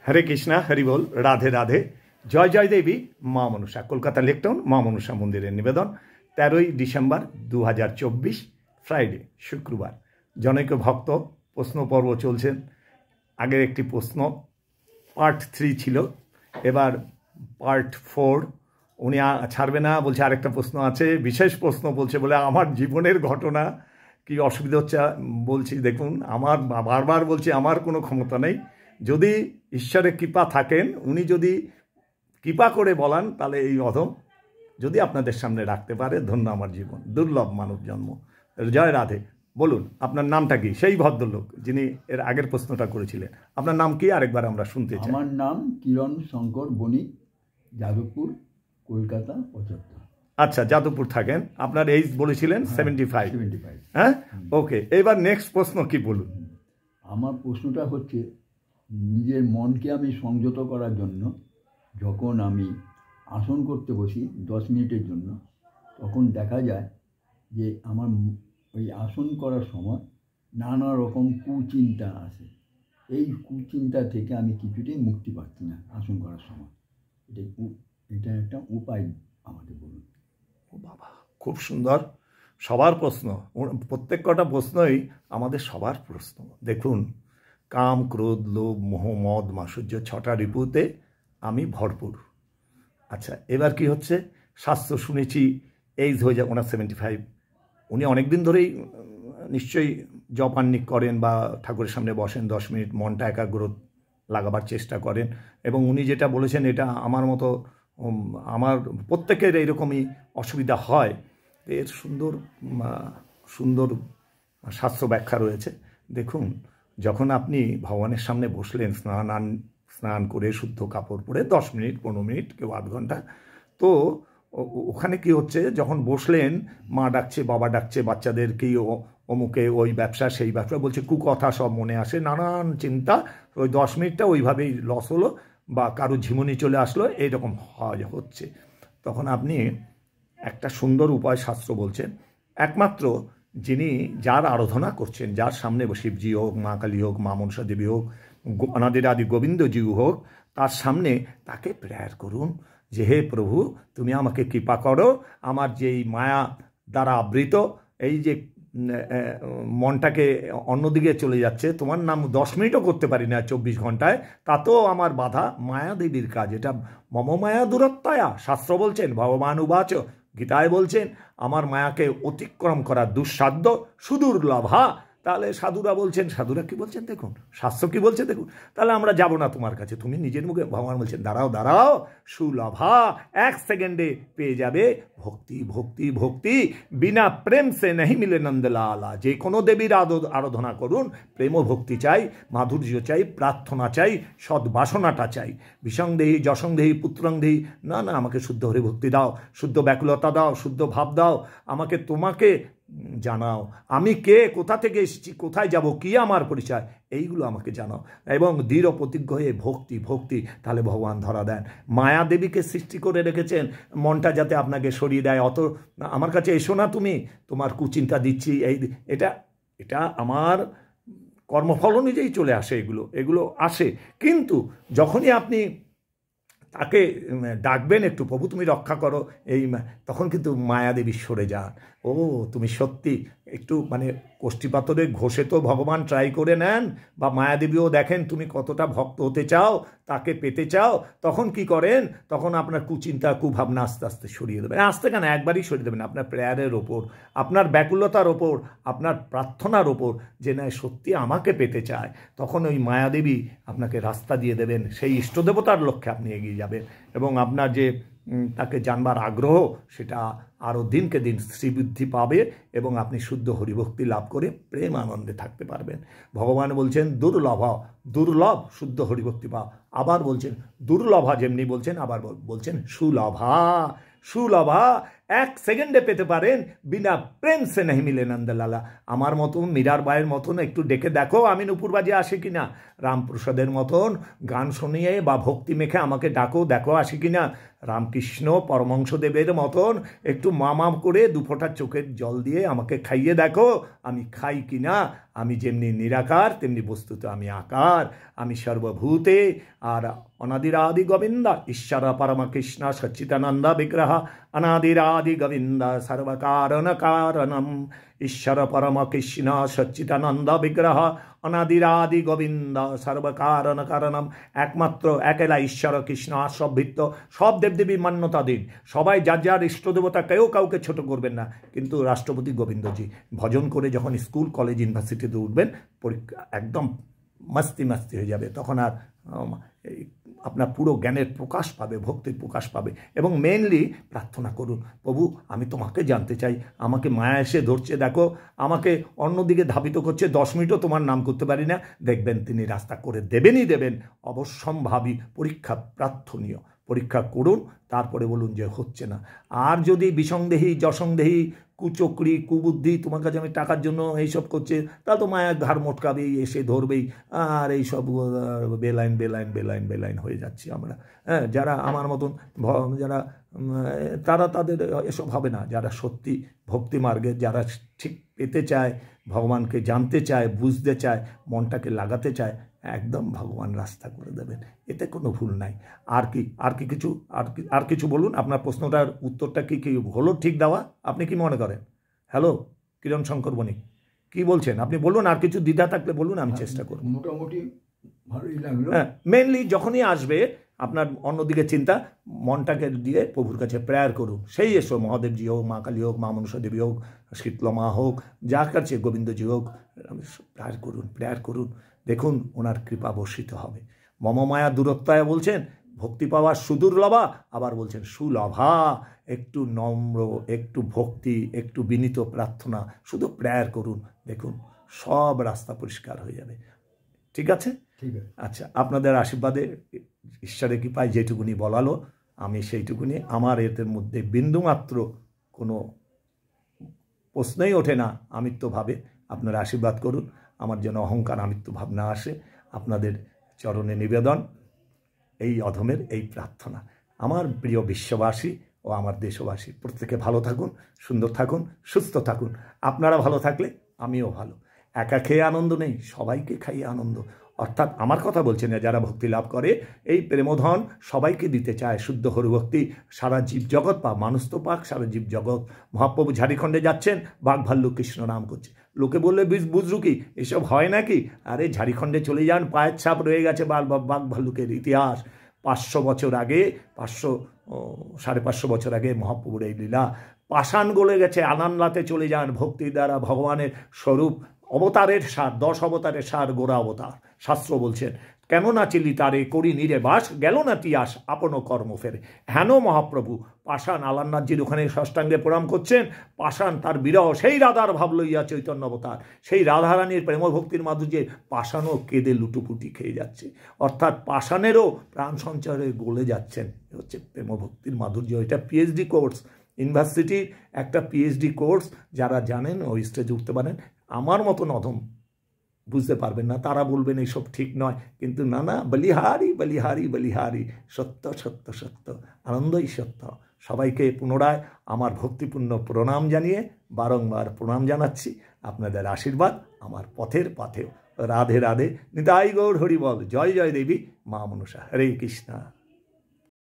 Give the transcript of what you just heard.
হরে কৃষ্ণা, হরি বল, রাধে রাধে, জয় জয় দেবী মা মনসা। কলকাতা লেকটাউন মা মনসা মন্দিরের নিবেদন। 13ই ডিসেম্বর 2024 ফ্রাইডে, শুক্রবার। জনৈক ভক্ত প্রশ্ন পর্ব চলছেন। আগের একটি প্রশ্ন পার্ট 3 ছিল, এবার পার্ট 4 উনি ছাড়বে না, বলছে আরেকটা প্রশ্ন আছে, বিশেষ প্রশ্ন বলছে, বলে আমার জীবনের ঘটনা কি অসুবিধা হচ্ছে বলছি। দেখুন, আমার বারবার বলছি আমার কোনো ক্ষমতা নেই, যদি ঈশ্বরের কৃপা থাকেন, উনি যদি কৃপা করে বলান, তাহলে এই অধম যদি আপনাদের সামনে রাখতে পারে, ধন্য আমার জীবন, দুর্লভ মানব জন্ম। জয় রাধে। বলুন আপনার নামটা কি? সেই ভদ্রলোক যিনি এর আগের প্রশ্নটা করেছিলেন, আপনার নাম কি আরেকবার আমরা শুনতে চাই। আমার নাম কিরণ শঙ্কর বণিক, যাদবপুর, কলকাতা 75। আচ্ছা, যাদবপুর থাকেন। আপনার এইজ বলেছিলেন 75। হ্যাঁ, ওকে। এবার নেক্সট প্রশ্ন কি বলুন। আমার প্রশ্নটা হচ্ছে, নিজের মনকে আমি সংযত করার জন্য যখন আমি আসন করতে বসি 10 মিনিটের জন্য, তখন দেখা যায় যে আমার ওই আসন করার সময় নানা রকম কুচিন্তা আসে। এই কুচিন্তা থেকে আমি কিছুতেই মুক্তি পাচ্ছি না আসন করার সময়। এটা একটা উপায় আমাকে বলুন। ও বাবা, খুব সুন্দর। সবার প্রশ্ন, প্রত্যেক কটা প্রশ্নই আমাদের সবার প্রশ্ন। দেখুন, কাম, ক্রোধ, লোভ, মোহ, মদ, মাধুর্য, 6টা রিপুতে আমি ভরপুর। আচ্ছা, এবার কি হচ্ছে? স্বাস্থ্য শুনেছি, এইজ হয়ে যায় ওনার 75। উনি অনেক দিন ধরেই নিশ্চয়ই জপ আহ্নিক করেন বা ঠাকুরের সামনে বসেন 10 মিনিট, মনটা একাগ্র লাগাবার চেষ্টা করেন। এবং উনি যেটা বলেছেন, এটা আমার মতো আমার প্রত্যেকের এইরকমই অসুবিধা হয়। এর সুন্দর সুন্দর শাস্ত্র ব্যাখ্যা রয়েছে। দেখুন, যখন আপনি ভগবানের সামনে বসলেন, স্নান করে শুদ্ধ কাপড় পরে 10 মিনিট, 15 মিনিট, কেউ আধ ঘন্টা, তো ওখানে কি হচ্ছে, যখন বসলেন, মা ডাকছে, বাবা ডাকছে, বাচ্চাদের কি অমুকে ওই ব্যবসা সেই ব্যবসা বলছে, কুকথা সব মনে আসে, নানান চিন্তা। ওই 10 মিনিটটা ওইভাবেই লস হলো, বা কারো ঝিমুনি চলে আসলো, এইরকম হচ্ছে। তখন আপনি একটা সুন্দর উপায় শাস্ত্র বলছেন, একমাত্র যিনি যার আরাধনা করছেন, যার সামনে শিবজি হোক, মা কালী হোক, মা মনসা দেবী হোক, অনাদির আদি গোবিন্দজি হোক, তার সামনে তাকে প্রেয়ার করুন যে, হে প্রভু, তুমি আমাকে কৃপা করো, আমার যেই মায়া দ্বারা আবৃত এই যে মনটাকে অন্যদিকে চলে যাচ্ছে, তোমার নাম 10 মিনিটও করতে পারি না 24 ঘন্টায়, তাতেও আমার বাধা মায়া দেবীর কাজ। এটা মম মায়া দূরত্বয়া, শাস্ত্র বলছেন, ভগবান উবাচ, গীতায় বলছেন, আমার মায়াকে অতিক্রম করা দুঃসাধ্য সুদুর্লভা। তাহলে সাধুরা বলছেন, সাধুরা কি বলছেন দেখুন, শাস্ত্র কি বলছে দেখুন। তাহলে আমরা যাব না তোমার কাছে, তুমি নিজের মুখে, ভগবান বলছেন, দাঁড়াও দাঁড়াও, সুলভা, 1 সেকেন্ডে পেয়ে যাবে ভক্তি। ভক্তি ভক্তি বিনা প্রেম সে নেই মিলে নন্দলালা। যে কোনো দেবীর আরাধনা করুন, প্রেম ভক্তি চাই, মাধুর্য চাই, প্রার্থনা চাই, সদ্বাসনাটা চাই। বিসংদেহী যশংদেহী পুত্রংদেহী, না না, আমাকে শুদ্ধ হরি ভক্তি দাও, শুদ্ধ ব্যাকুলতা দাও, শুদ্ধ ভাব দাও, আমাকে তোমাকে জানাও, আমি কে, কোথা থেকে এসেছি, কোথায় যাব, কি আমার পরিচয়, এইগুলো আমাকে জানাও। এবং দৃঢ় প্রতিজ্ঞ হয়ে ভক্তি ভক্তি, তাহলে ভগবান ধরা দেন। মায়া দেবীকে সৃষ্টি করে রেখেছেন মনটা যাতে আপনাকে সরিয়ে দেয়। অত আমার কাছে এসো না তুমি, তোমার কুচিন্তা দিচ্ছি, এটা এটা আমার কর্মফল অনুযায়ী চলে আসে, এগুলো আসে। কিন্তু যখনই আপনি তাকে ডাকবেন, একটু প্রভু তুমি রক্ষা করো, তখন কিন্তু মায়াদেবী সরে যান। ও তুমি সত্যি একটু কোষ্ঠীপাতরে ঘষে তো ভগবান ট্রাই করে নেন, বা মায়াদেবীও দেখেন তুমি কতটা ভক্ত হতে চাও, তাকে পেতে চাও। তখন কি করেন, তখন আপনার কুচিন্তা কুভাবনা আস্তে আস্তে সরিয়ে দেবেন। আস্তে কেন, একবারই সরিয়ে দেবেন। আপনার প্রেয়ারের ওপর, আপনার ব্যাকুলতার ওপর, আপনার প্রার্থনার ওপর, যে না সত্যি আমাকে পেতে চায়, তখন ওই মায়াদেবী আপনাকে রাস্তা দিয়ে দেবেন। সেই ইষ্টদেবতার লক্ষ্যে আপনি এগিয়ে যাবেন, এবং আপনার যে তাকে জানবার আগ্রহ, সেটা আরও দিনকে দিন শ্রীবৃদ্ধি পাবে, এবং আপনি শুদ্ধ হরিভক্তি লাভ করে প্রেম আনন্দে থাকতে পারবেন। ভগবান বলছেন দুর্লভ শুদ্ধ হরিভক্তি পাও। আবার বলছেন দুর্লভা, যেমনি বলছেন, আবার বলছেন সুলভা। এক সেকেন্ডে পেতে পারেন, বিনা প্রেম সে নেই মিলে নন্দলালা। আমার মতন, মীরার বায়ের মতন একটু ডেকে দেখো আমি নুপুরবাজি আসে কিনা, রামপ্রসাদের মতন গান শুনিয়ে বা ভক্তি মেখে আমাকে ডাকো, দেখো আসে কিনা, রামকৃষ্ণ পরমহংসদেবের মতন একটু মামা করে দুফোঁটা চোখের জল দিয়ে আমাকে খাইয়ে দেখো আমি খাই কিনা। আমি যেমনি নিরাকার তেমনি বস্তুতে আমি আকার, আমি সর্বভূতে। আর অনাদিরাদি গোবিন্দ ঈশ্বর পরম কৃষ্ণ সচ্চিদানন্দ বিগ্রহ, অনাদিরাদি গোবিন্দ সর্বকারণ কারণম, ঈশ্বর পরম কৃষ্ণ সচ্চিদানন্দ বিগ্রহ, অনাদিরাদি গোবিন্দ সর্বকারণ কারণম। একমাত্র একেলা ঈশ্বর কৃষ্ণ, সব ভিত্ত, সব দেবদেবী মান্যতা দিন, সবাই যার যার ইষ্টদেবতা, কেউ কাউকে ছোট করবেন না। কিন্তু রাষ্ট্রপতি গোবিন্দজি ভজন করে যখন স্কুল কলেজ ইউনিভার্সিটিতে উঠবেন, পরীক্ষা একদম মাস্তি মাস্তি হয়ে যাবে, তখন আর আপনার পুরো জ্ঞানের প্রকাশ পাবে, ভক্তির প্রকাশ পাবে। এবং মেনলি প্রার্থনা করুন, প্রভু আমি তোমাকে জানতে চাই, আমাকে মায়া এসে ধরছে, দেখো আমাকে অন্যদিকে ধাবিত করছে, 10 মিনিটও তোমার নাম করতে পারি না, দেখবেন তিনি রাস্তা করে দেবেনই দেবেন। অবশ্যম্ভাবী পরীক্ষা প্রার্থনীয়, পরীক্ষা করুন, তারপরে বলুন যে হচ্ছে না। আর যদি বিসংদেহী যসংদেহী কুচক্রি কুবুদ্ধি, তোমার কাছে আমি টাকার জন্য এইসব করছে, তাহলে তো মায়া ঘাড় মোটকাবেই, এসে ধরবেই, আর এইসব বেলাইন বেলাইন বেলাইন বেলাইন হয়ে যাচ্ছি আমরা। হ্যাঁ, যারা আমার মতন যারা তারা, তাদের এসব হবে না। যারা সত্যি ভক্তি মার্গে, যারা ঠিক পেতে চায়, ভগবানকে জানতে চায়, বুঝতে চায়, মনটাকে লাগাতে চায়, একদম ভগবান রাস্তা করে দেবেন, এতে কোনো ভুল নাই। আর কিছু বলুন, আপনার প্রশ্নটার উত্তরটা কি হলো ঠিক দেওয়া? আপনি কি মনে করেন? হ্যালো কিরণ শঙ্কর বণিক, কি বলছেন আপনি? বলুন, আর কিছু দ্বিধা থাকলে বলুন, আমি চেষ্টা করব। মোটামুটি ভালোই লাগলো। হ্যাঁ, মেনলি যখনই আসবে আপনার অন্যদিকে চিন্তা, মনটাকে দিয়ে প্রভুর কাছে প্রেয়ার করুন। সেই এসো, মহাদেবজি হোক, মা কালী হোক, মা মনসা দেবী হোক, শীতলমা হোক, যার কাছে গোবিন্দজি হোক, প্রেয়ার করুন। দেখুন ওনার কৃপা বর্ষিত হবে। মম মায়া দূরত্বায় বলছেন, ভক্তি পাওয়ার সুদুর্লভা, আবার বলছেন সুলভা। একটু নম্র, একটু ভক্তি, একটু বিনীত প্রার্থনা, শুধু প্রেয়ার করুন, দেখুন সব রাস্তা পরিষ্কার হয়ে যাবে। ঠিক আছে? ঠিক আছে। আচ্ছা, আপনাদের আশীর্বাদে, ঈশ্বরের কৃপায় যেটুকুনি বলালো আমি সেইটুকুনি, আমার এদের মধ্যে বিন্দুমাত্র কোনো প্রশ্নই ওঠে না আমিত্বভাবে। আপনারা আশীর্বাদ করুন, আমার যেন অহংকার আমিত্ব ভাব না আসে। আপনাদের চরণে নিবেদন, এই অধমের এই প্রার্থনা। আমার প্রিয় বিশ্ববাসী ও আমার দেশবাসী, প্রত্যেকে ভালো থাকুন, সুন্দর থাকুন, সুস্থ থাকুন। আপনারা ভালো থাকলে আমিও ভালো। একা খেয়ে আনন্দ নেই, সবাইকে খাইয়ে আনন্দ। অর্থাৎ আমার কথা বলছেন না, যারা ভক্তি লাভ করে এই প্রেমধন সবাইকে দিতে চায়, শুদ্ধ হরিভক্তি সারা জীবজগৎ পাক, মানুষ তো পাক, সারা জীবজগৎ। মহাপ্রভু ঝাড়খণ্ডে যাচ্ছেন, বাঘ ভাল্লুক কৃষ্ণ নাম করছে। লোকে বললে বুঝলু কি, এসব হয় নাকি? আরে ঝাড়খণ্ডে চলে যান, পায়ের ছাপ রয়ে গেছে বাঘ ভাল্লুকের ইতিহাস। 500 বছর আগে, 500-550 বছর আগে মহাপ্রভুর এই লীলা। পাষাণ গলে গেছে, আনানলাতে চলে যান, ভক্তির দ্বারা ভগবানের স্বরূপ, অবতারের সার, 10 অবতারের সার, গোড়া অবতার। শাস্ত্র বলছেন, কেন না চিলি তারে করি নিরে বাস, গেল না তিয়াস আপন কর্ম ফেরে। হেন মহাপ্রভু পাষাণ আলান্নাথজির ওখানে ষষ্ঠাঙ্গে প্রণাম করছেন, পাষাণ তার বিরহ, সেই রাধার ভাব লইয়া চৈতন্য অবতার, সেই রাধারানীর প্রেম ভক্তির মাধুর্যে পাষাণও কেঁদে লুটুপুটি খেয়ে যাচ্ছে। অর্থাৎ পাষাণেরও প্রাণ সঞ্চারে গলে যাচ্ছেন, হচ্ছে প্রেম ভক্তির মাধুর্য। এটা পিএইচডি কোর্স, ইউনিভার্সিটির একটা পিএইচডি কোর্স। যারা জানেন ওই স্টেজে উঠতে পারেন। আমার মতন অধম বুঝতে পারবেন না, তারা বলবেন এইসব ঠিক নয়, কিন্তু না, বলিহারি বলিহারি বলিহারি, সত্য সত্য সত্য, আনন্দই সত্য। সবাইকে পুনরায় আমার ভক্তিপূর্ণ প্রণাম জানিয়ে বারংবার প্রণাম জানাচ্ছি। আপনাদের আশীর্বাদ আমার পথেও। রাধে রাধে, নিতাই গৌর হরি বল। জয় জয় দেবী মা মনসা। হরে কৃষ্ণা।